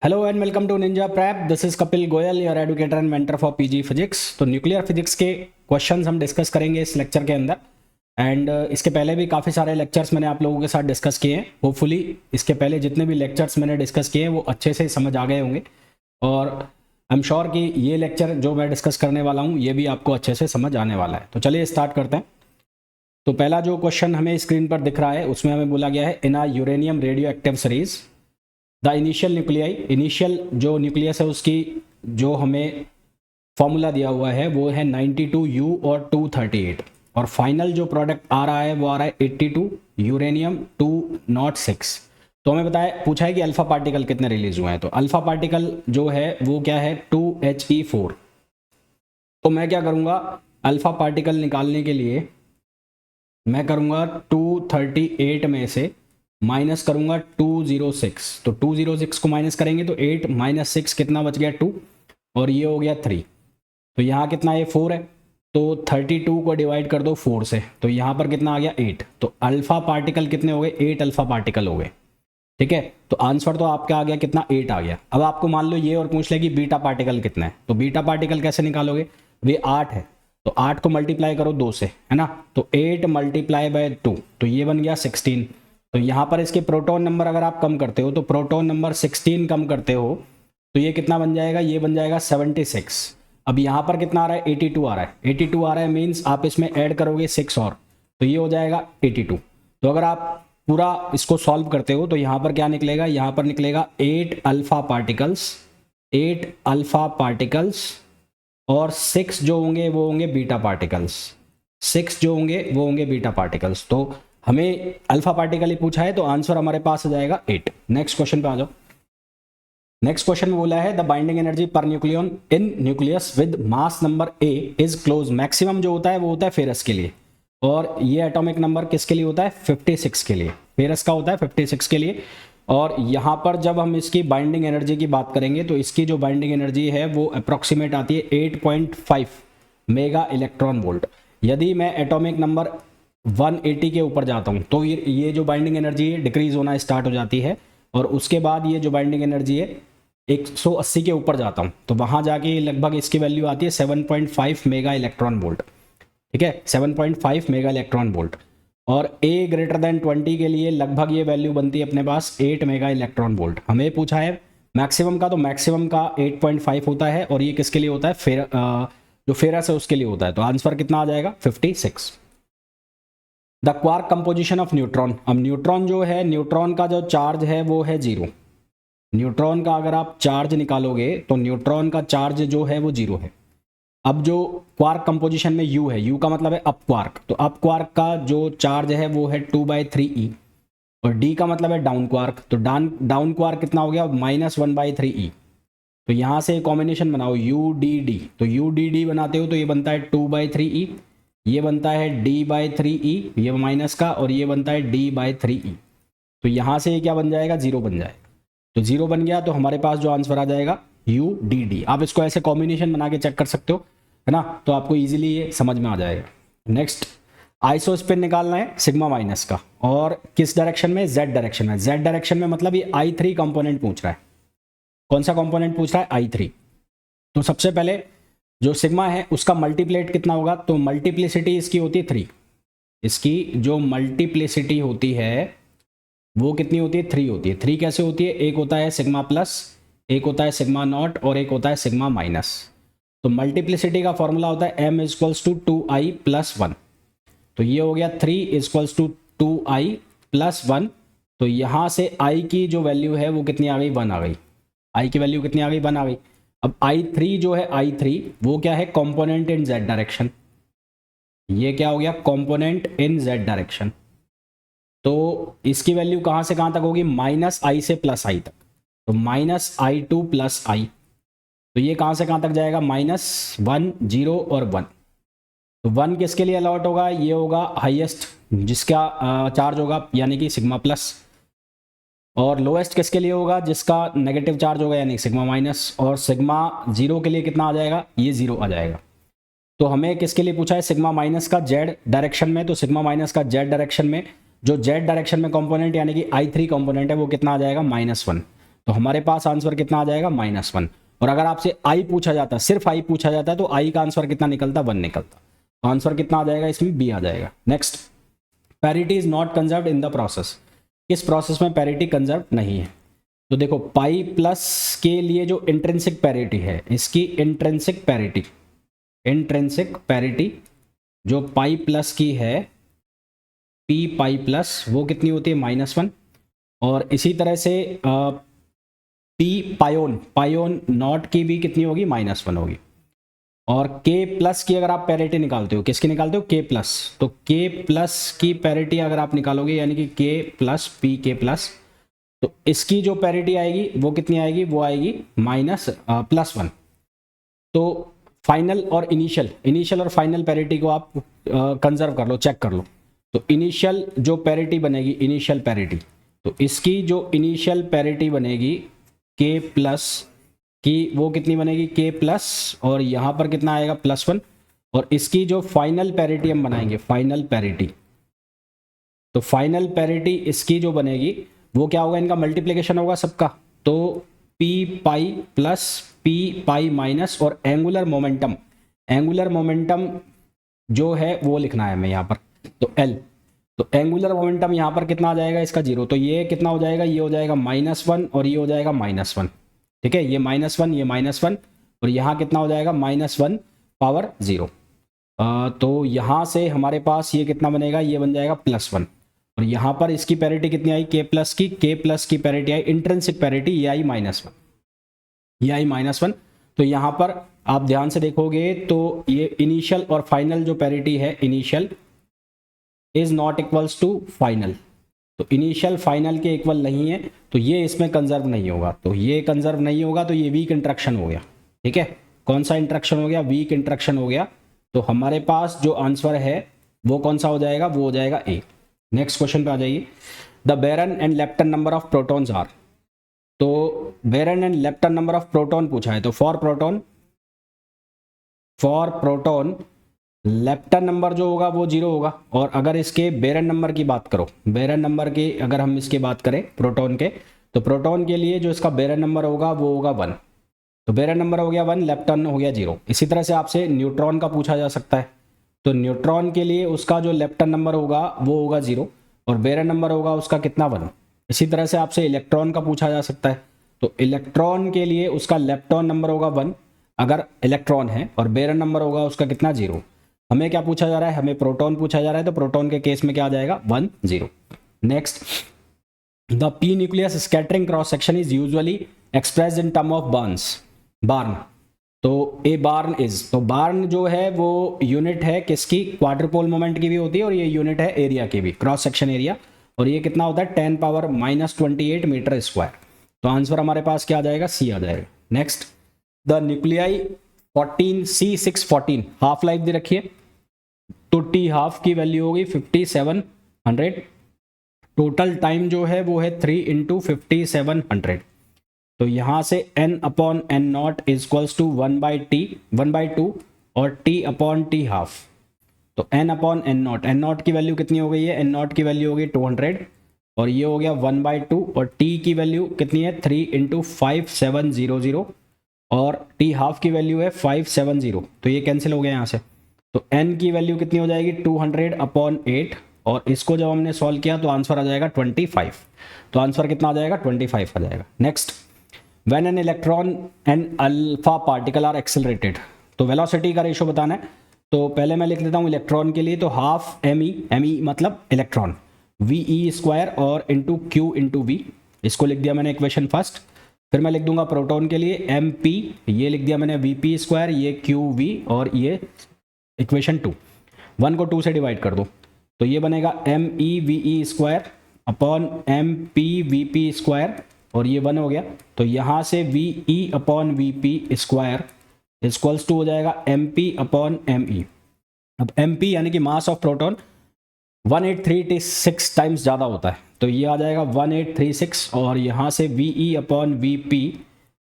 Hello and welcome to Ninja Prep. This is Kapil Goyal, your educator and mentor for PG physics. तो nuclear physics के questions हम discuss करेंगे इस lecture के अंदर। एंड इसके पहले भी काफ़ी सारे लेक्चर्स मैंने आप लोगों के साथ डिस्कस किए हैं। होपफुली इसके पहले जितने भी लेक्चर्स मैंने डिस्कस किए हैं वो अच्छे से समझ आ गए होंगे, और आई एम श्योर कि ये लेक्चर जो मैं डिस्कस करने वाला हूँ ये भी आपको अच्छे से समझ आने वाला है। तो चलिए स्टार्ट करते हैं। तो पहला जो क्वेश्चन हमें स्क्रीन पर दिख रहा है उसमें हमें बोला गया है, in a uranium radioactive series the initial nuclei, initial जो न्यूक्लियस है उसकी जो हमें फॉर्मूला दिया हुआ है वो है 92U और 238, और फाइनल जो प्रोडक्ट आ रहा है वो आ रहा है 82 यूरेनियम 206। तो हमें पूछा है कि अल्फा पार्टिकल कितने रिलीज हुए हैं। तो अल्फा पार्टिकल जो है वो क्या है, 2He4। तो मैं क्या करूँगा, अल्फा पार्टिकल निकालने के लिए मैं करूँगा 238 में से माइनस करूंगा 206। तो 206 को माइनस करेंगे तो 8 माइनस 6 कितना बच गया, 2, और ये हो गया 3। तो यहाँ कितना है, 4 है। तो 32 को डिवाइड कर दो 4 से, तो यहाँ पर कितना आ गया, 8। तो अल्फा पार्टिकल कितने हो गए, 8 अल्फा पार्टिकल हो गए। ठीक है, तो आंसर तो आपका आ गया कितना, 8 आ गया। अब आपको मान लो ये और पूछ ले कि बीटा पार्टिकल कितना है। तो बीटा पार्टिकल कैसे निकालोगे, वे 8 है तो 8 को मल्टीप्लाई करो 2 से, है ना। तो 8 मल्टीप्लाई बाय 2, तो ये बन गया 16। तो यहाँ पर इसके प्रोटॉन नंबर अगर आप कम करते हो तो प्रोटॉन नंबर 16 कम करते हो तो ये कितना बन जाएगा, ये बन जाएगा 76। अब यहाँ पर कितना आ रहा है, 82 आ रहा है। 82 आ रहा है मीन्स आप इसमें ऐड करोगे 6 और, तो ये हो जाएगा 82। तो अगर आप पूरा इसको सॉल्व करते हो तो यहाँ पर क्या निकलेगा, यहाँ पर निकलेगा 8 अल्फा पार्टिकल्स, 8 अल्फा पार्टिकल्स, और 6 जो होंगे वो होंगे बीटा पार्टिकल्स। 6 जो होंगे वो होंगे बीटा पार्टिकल्स। तो हमें अल्फा पार्टिकल ही पूछा है तो आंसर हमारे पास आ जाएगा 8। नेक्स्ट क्वेश्चन पे आ जाओ। नेक्स्ट क्वेश्चन में बोला है, the binding energy per nucleon in nucleus with mass number A is close. Maximum जो होता है वो होता है फेरस के लिए, और ये एटॉमिक नंबर किसके लिए होता है, 56 के लिए। फेरस का होता है 56 के लिए। और यहाँ पर जब हम इसकी बाइंडिंग एनर्जी की बात करेंगे तो इसकी जो बाइंडिंग एनर्जी है वो अप्रॉक्सीमेट आती है 8.5 मेगा इलेक्ट्रॉन वोल्ट। यदि मैं एटॉमिक नंबर 180 के ऊपर जाता हूँ तो ये जो बाइंडिंग एनर्जी है डिक्रीज होना स्टार्ट हो जाती है, और उसके बाद ये जो बाइंडिंग एनर्जी है 180 के ऊपर जाता हूँ तो वहाँ जाके लगभग इसकी वैल्यू आती है 7.5 मेगा इलेक्ट्रॉन वोल्ट। ठीक है, 7.5 मेगा इलेक्ट्रॉन वोल्ट। और A ग्रेटर देन 20 के लिए लगभग ये वैल्यू बनती है अपने पास 8 मेगा इलेक्ट्रॉन वोल्ट। हमें पूछा है मैक्सिमम का, तो मैक्सिमम का 8.5 होता है, और ये किसके लिए होता है, जो फेरस है उसके लिए होता है। तो आंसर कितना आ जाएगा, 56। The quark composition of neutron. अब न्यूट्रॉन जो है, न्यूट्रॉन का जो चार्ज है वो है 0। न्यूट्रॉन का अगर आप चार्ज निकालोगे तो न्यूट्रॉन का चार्ज जो है वो 0 है। अब जो क्वार्क कंपोजिशन में U है, U का मतलब है अप क्वार्क, तो अप क्वार्क का जो चार्ज है वो है 2/3e, और D का मतलब है डाउन क्वार्क, तो डाउन क्वार्क कितना हो गया, -1/3e। तो यहाँ से कॉम्बिनेशन बनाओ UDD, तो UDD बनाते हो तो ये बनता है 2/3e, ये बनता है D/3e, ये माइनस का, और ये बनता है D/3e। तो यहाँ से ये क्या बन जाएगा, 0 बन जाएगा। तो 0 बन गया तो हमारे पास जो आंसर आ जाएगा UDD। आप इसको ऐसे कॉम्बिनेशन बना के चेक कर सकते हो, है ना, तो आपको इजीली ये समझ में आ जाएगा। नेक्स्ट, आइसोस्पिन निकालना है सिग्मा माइनस का, और किस डायरेक्शन में, Z डायरेक्शन में। Z डायरेक्शन में मतलब ये I3 कंपोनेंट पूछ रहा है। कौन सा कंपोनेंट पूछ रहा है, I3। तो सबसे पहले जो सिग्मा है उसका मल्टीप्लेट कितना होगा, तो मल्टीप्लिसिटी इसकी होती है 3। इसकी जो मल्टीप्लिसिटी होती है वो कितनी होती है, 3 होती है। 3 कैसे होती है, एक होता है सिग्मा प्लस, एक होता है सिग्मा नॉट, और एक होता है सिग्मा माइनस। तो मल्टीप्लिसिटी का फॉर्मूला होता है m = 2i + 1। तो ये हो गया 3 = 2i + 1। तो यहाँ से i की जो वैल्यू है वो कितनी आ गई, 1 आ गई। i की वैल्यू कितनी आ गई, 1 आ गई। अब I3 जो है, I3 वो क्या है, कॉम्पोनेंट इन Z डायरेक्शन। ये क्या हो गया, कॉम्पोनेंट इन Z डायरेक्शन। तो इसकी वैल्यू कहाँ से कहाँ तक होगी, -i से +i तक। तो -i2 + i, तो ये कहाँ से कहाँ तक जाएगा, -1 0 और 1। तो 1 किसके लिए अलॉट होगा, ये होगा हाईएस्ट जिसका चार्ज होगा यानी कि सिग्मा प्लस, और लोएस्ट किसके लिए होगा, जिसका नेगेटिव चार्ज होगा यानी सिग्मा माइनस। और सिग्मा 0 के लिए कितना आ जाएगा, ये 0 आ जाएगा। तो हमें किसके लिए पूछा है, सिग्मा माइनस का Z डायरेक्शन में। तो सिग्मा माइनस का Z डायरेक्शन में जो Z डायरेक्शन में कंपोनेंट यानी कि I3 कंपोनेंट है वो कितना आ जाएगा, -1। तो हमारे पास आंसर कितना आ जाएगा -1। और अगर आपसे आई पूछा जाता, सिर्फ आई पूछा जाता है, तो आई का आंसर कितना निकलता, 1 निकलता। तो आंसर कितना आ जाएगा इसमें, बी आ जाएगा। Next, parity is not conserved in the process. किस प्रोसेस में पैरिटी कंजर्व नहीं है? तो देखो पाई प्लस के लिए जो इंट्रिंसिक पैरिटी है, इसकी इंट्रिंसिक पैरिटी जो पाई प्लस की है, पी पाई प्लस, वो कितनी होती है, -1। और इसी तरह से पी पायोन नॉट की भी कितनी होगी, -1 होगी। और के प्लस की अगर आप पैरिटी निकालते हो, किसकी निकालते हो, के प्लस, तो के प्लस की पैरिटी अगर आप निकालोगे, यानी कि के प्लस पी के प्लस, तो इसकी जो पैरिटी आएगी वो कितनी आएगी, वो आएगी +1। तो फाइनल और इनिशियल और फाइनल पैरिटी को आप कंजर्व कर लो, चेक कर लो। तो इनिशियल जो पैरिटी बनेगी, इनिशियल पैरिटी, तो इसकी जो इनिशियल पैरिटी बनेगी के प्लस की, वो कितनी बनेगी, के प्लस, और यहाँ पर कितना आएगा, +1। और इसकी जो फाइनल पैरिटी हम बनाएंगे, फाइनल पैरिटी, तो फाइनल पैरिटी इसकी जो बनेगी वो क्या होगा, इनका मल्टीप्लिकेशन होगा सबका। तो P pi plus P pi minus, और एंगुलर मोमेंटम जो है वो लिखना है हमें यहाँ पर, तो एल। तो एंगुलर मोमेंटम यहाँ पर कितना आ जाएगा, इसका 0। तो ये कितना हो जाएगा, ये हो जाएगा -1 और ये हो जाएगा -1। ठीक है, ये -1, ये -1, और यहाँ कितना हो जाएगा, -1 पावर 0। तो यहाँ से हमारे पास ये कितना बनेगा, ये बन जाएगा +1। और यहाँ पर इसकी पैरिटी कितनी आई, के प्लस की पैरिटी आई, इंट्रिंसिक पैरिटी, ये आई -1। तो यहाँ पर आप ध्यान से देखोगे तो ये इनिशियल और फाइनल जो पैरिटी है, initial is not equals to final, तो इनिशियल फाइनल के इक्वल नहीं है, तो ये इसमें कंजर्व नहीं होगा। तो ये कंजर्व नहीं होगा, तो ये वीक इंट्रैक्शन हो गया। ठीक है, कौन सा इंट्रैक्शन हो गया, वीक इंट्रैक्शन हो गया। तो हमारे पास जो आंसर है वो कौन सा हो जाएगा, वो हो जाएगा ए। नेक्स्ट क्वेश्चन पे आ जाइए। The baryon and lepton number of protons are. तो baryon and lepton number of proton पूछा है, तो फॉर प्रोटॉन लेप्टन नंबर जो होगा वो 0 होगा। और अगर इसके बेरन नंबर की बात करो, बेरन नंबर की अगर हम इसकी बात करें प्रोटॉन के, तो प्रोटॉन के लिए जो इसका बेरन नंबर होगा वो होगा 1। तो बेरन नंबर हो गया 1, लेप्टन हो गया 0। इसी तरह से आपसे न्यूट्रॉन का पूछा जा सकता है, तो न्यूट्रॉन के लिए उसका जो लेप्टन नंबर होगा वो होगा 0, और बेरन नंबर होगा उसका कितना, 1। इसी तरह से आपसे इलेक्ट्रॉन का पूछा जा सकता है, तो इलेक्ट्रॉन के लिए उसका लेप्टॉन नंबर होगा 1 अगर इलेक्ट्रॉन है, और बेरन नंबर होगा उसका कितना, 0। हमें क्या पूछा जा रहा है, हमें प्रोटॉन पूछा जा रहा है, तो प्रोटॉन के केस में क्या आ जाएगा, 1 0। Next, the p nucleus scattering cross section is usually expressed in term of barn. तो ए बार्न इज, तो बार्न जो है वो यूनिट है किसकी, क्वाड्रुपोल मोमेंट की भी होती है, और ये यूनिट है एरिया की भी, क्रॉस सेक्शन एरिया, और ये कितना होता है 10⁻⁻28 मीटर स्क्वायर। तो आंसर हमारे पास क्या आ जाएगा, सी आ जाएगा। Next, the nuclei 14C614 half life दे रखिए, तो टी हाफ की वैल्यू होगी 5700, टोटल टाइम जो है वो है 3 × 5700। तो यहाँ से n/n0 इक्वल्स टू 1/2 और t/t हाफ। तो n/n0 की वैल्यू कितनी हो गई है, n0 की वैल्यू हो गई 200, और ये हो गया 1/2, और t की वैल्यू कितनी है 3 × 5700, और t हाफ की वैल्यू है 570, तो ये कैंसिल हो गया यहाँ से। तो n की वैल्यू कितनी हो जाएगी 200/8, और इसको जब हमने सॉल्व किया तो आंसर आ जाएगा 25। तो आंसर कितना आ जाएगा, 25 आ जाएगा। Next, when an electron and alpha particle are accelerated, तो वेलोसिटी का रेशो बताना है। तो पहले मैं लिख देता हूँ इलेक्ट्रॉन के लिए, तो हाफ एम ई मतलब इलेक्ट्रॉन, VE² और इंटू Q इंटू V, इसको लिख दिया मैंने इक्वेशन फर्स्ट। फिर मैं लिख दूंगा प्रोटॉन के लिए MP, ये लिख दिया मैंने VP², ये QV, और ये इक्वेशन 2। 1 को 2 से डिवाइड कर दो, तो ये बनेगा MEVE² अपॉन MPVP², और ये 1 हो गया। तो यहाँ से VE/VP² इक्वल्स टू हो जाएगा MP/ME। अब MP यानी कि मास ऑफ प्रोटॉन 1836 टाइम्स ज़्यादा होता है, तो ये आ जाएगा 1836, और यहाँ से VE/VP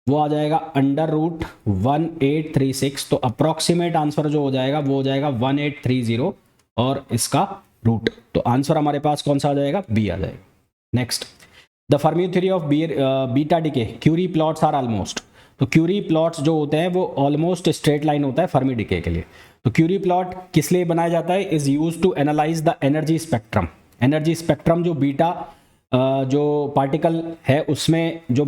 वो आ जाएगा √1836। तो अप्रॉक्सीमेट आंसर जो हो जाएगा वो हो जाएगा 1830 और इसका रूट। तो आंसर हमारे पास कौन सा आ जाएगा, बी आ जाएगा। Next, the Fermi theory of beta decay, Kurie plots are almost. तो क्यूरी प्लॉट्स जो होते हैं वो ऑलमोस्ट स्ट्रेट लाइन होता है फर्मी डिके के लिए। तो क्यूरी प्लॉट किस लिए बनाया जाता है? Is use to analyse the energy spectrum. Energy spectrum जो बीटा जो पार्टिकल है उसमें जो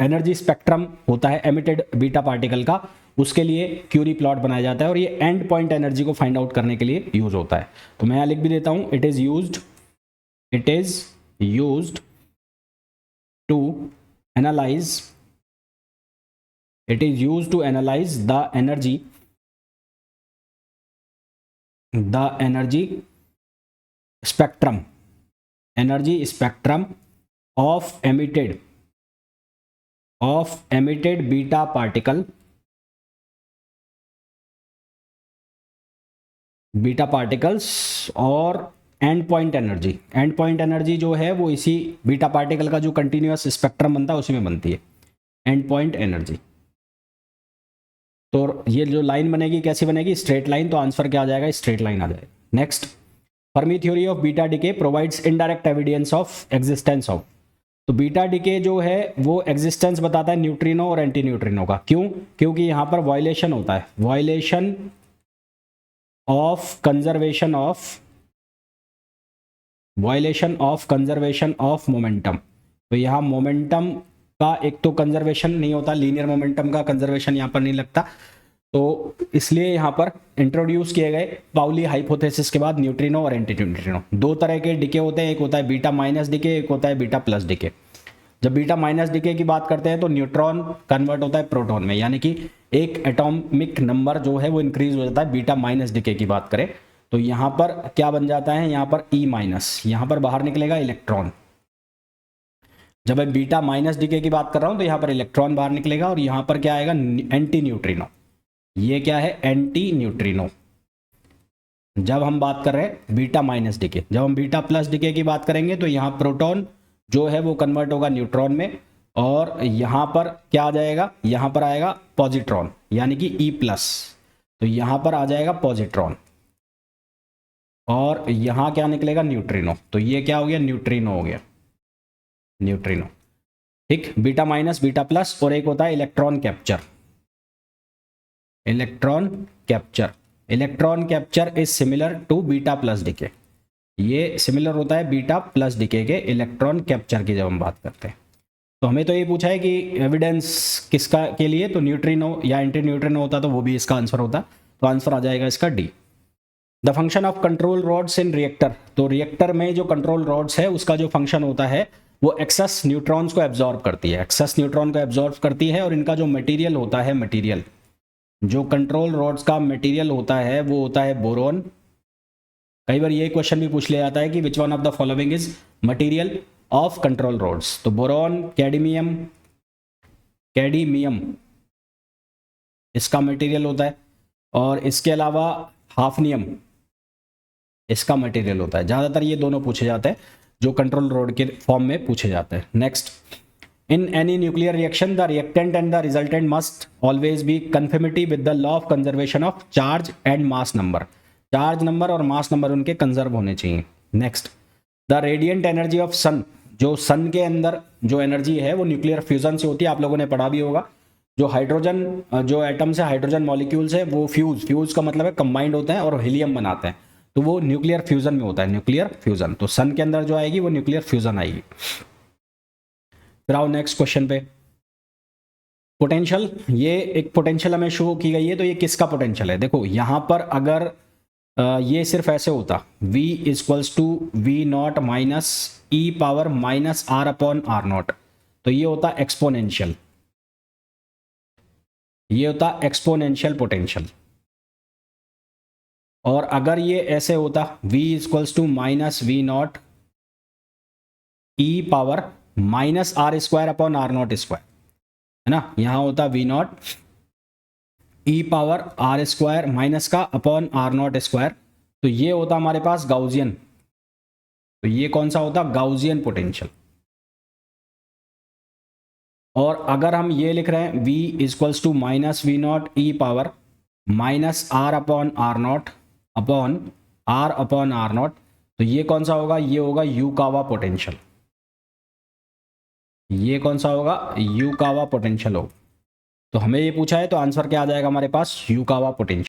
एनर्जी स्पेक्ट्रम होता है एमिटेड बीटा पार्टिकल का, उसके लिए क्यूरी प्लॉट बनाया जाता है और ये एंड पॉइंट एनर्जी को फाइंड आउट करने के लिए यूज होता है। तो मैं यहाँ लिख भी देता हूँ, it is used to analyse the energy spectrum of emitted beta particles और एंड पॉइंट एनर्जी जो है वो इसी बीटा पार्टिकल का जो कंटिन्यूअस स्पेक्ट्रम बनता है उसी में बनती है, एंड पॉइंट एनर्जी। तो ये जो लाइन बनेगी कैसी बनेगी? Straight line. तो आंसर क्या आ जाएगा? स्ट्रेट लाइन आ जाएगा। Next, Fermi theory of beta decay provides indirect evidence of existence of. तो बीटा डिके जो है वो एग्जिस्टेंस बताता है न्यूट्रिनो और एंटी न्यूट्रिनो का। क्यों? क्योंकि यहाँ पर वायलेशन होता है, violation of conservation of momentum. तो यहाँ मोमेंटम का एक तो कंजर्वेशन नहीं होता, लीनियर मोमेंटम का कंजर्वेशन यहाँ पर नहीं लगता, तो इसलिए यहाँ पर इंट्रोड्यूस किए गए पाउली हाइपोथेसिस के बाद न्यूट्रिनो और एंटी न्यूट्रिनो। दो तरह के डिके होते हैं, एक होता है बीटा माइनस डिके, एक होता है बीटा प्लस डिके। जब बीटा माइनस डिके की बात करते हैं तो न्यूट्रॉन कन्वर्ट होता है प्रोटॉन में, यानी कि एक एटॉमिक नंबर जो है वो इंक्रीज हो जाता है। बीटा माइनस डिके की बात करें तो यहाँ पर क्या बन जाता है? यहाँ पर ई माइनस, यहाँ पर बाहर निकलेगा इलेक्ट्रॉन। जब मैं बीटा माइनस डिके की बात कर रहा हूँ तो यहाँ पर इलेक्ट्रॉन बाहर निकलेगा और यहाँ पर क्या आएगा? Anti neutrino. ये क्या है? Anti neutrino. जब हम बात कर रहे हैं बीटा माइनस डिके। जब हम बीटा प्लस डिके की बात करेंगे तो यहाँ प्रोटॉन जो है वो कन्वर्ट होगा न्यूट्रॉन में और यहाँ पर क्या आ जाएगा? यहाँ पर आएगा पॉजिट्रॉन, यानी कि ई प्लस। तो यहाँ पर आ जाएगा पॉजिट्रॉन और यहाँ क्या निकलेगा? न्यूट्रिनो। तो ये क्या हो गया? न्यूट्रिनो हो गया, न्यूट्रिनो। ठीक, बीटा माइनस बीटा प्लस। और एक होता है electron capture. Electron capture is similar to beta plus decay. ये सिमिलर होता है बीटा प्लस डिके के इलेक्ट्रॉन कैप्चर की जब हम बात करते हैं। तो हमें तो ये पूछा है कि एविडेंस किसका के लिए, तो न्यूट्रिनो या एंटी न्यूट्रिनो होता तो वो भी इसका आंसर होता। तो आंसर आ जाएगा इसका D. The function of control rods in reactor. तो रिएक्टर में जो कंट्रोल रॉड्स है उसका जो फंक्शन होता है वो एक्सेस न्यूट्रॉन्स को एब्जॉर्ब करती है, और इनका जो मटेरियल होता है, जो कंट्रोल रॉड्स का मटेरियल होता है वो होता है बोरोन। कई बार ये क्वेश्चन भी पूछ लिया जाता है कि which one of the following is material of control rods. तो बोरोन, कैडमियम इसका मटेरियल होता है और इसके अलावा हाफनियम इसका मटेरियल होता है। ज़्यादातर ये दोनों पूछे जाते हैं जो कंट्रोल रॉड के फॉर्म में पूछे जाते हैं। Next, in any nuclear reaction the reactant and the resultant must always be conformity with the law of conservation of charge and mass number। Charge number और मास नंबर उनके conserve होने चाहिए। Next, the radiant energy of sun. जो sun के अंदर जो energy है वो न्यूक्लियर फ्यूजन से होती है, आप लोगों ने पढ़ा भी होगा। जो हाइड्रोजन जो एटम्स है, हाइड्रोजन मॉलिक्यूल्स है, वो फ्यूज का मतलब है कंबाइंड होते हैं और हीलियम बनाते हैं, तो वो न्यूक्लियर फ्यूजन में होता है, न्यूक्लियर फ्यूजन। तो सन के अंदर जो आएगी वो न्यूक्लियर फ्यूजन आएगी। फिर आओ नेक्स्ट क्वेश्चन पे। पोटेंशियल, ये एक पोटेंशियल हमें शो की गई है, तो ये किसका पोटेंशियल है? देखो यहाँ पर अगर ये सिर्फ ऐसे होता V equals to V naught minus E power minus R upon R naught, तो ये होता एक्सपोनेंशियल, ये होता एक्सपोनेंशियल पोटेंशियल। और अगर ये ऐसे होता V equals to minus V naught E power minus R square upon R naught square, है ना, यहाँ होता V naught E power R square minus का अपॉन आर नॉट स्क्वायर, तो ये होता हमारे पास गाउजियन। तो ये कौन सा होता? Gaussian potential. और अगर हम ये लिख रहे हैं V equals to minus V naught E power minus R upon R naught upon R naught, तो ये कौन सा होगा? ये होगा यूकावा पोटेंशियल। ये कौन सा होगा, युकावा पोटेंशियल हो। तो हमें ये पूछा है तो आंसर क्या आ जाएगा हमारे पास, युकावा पोटेंशियल।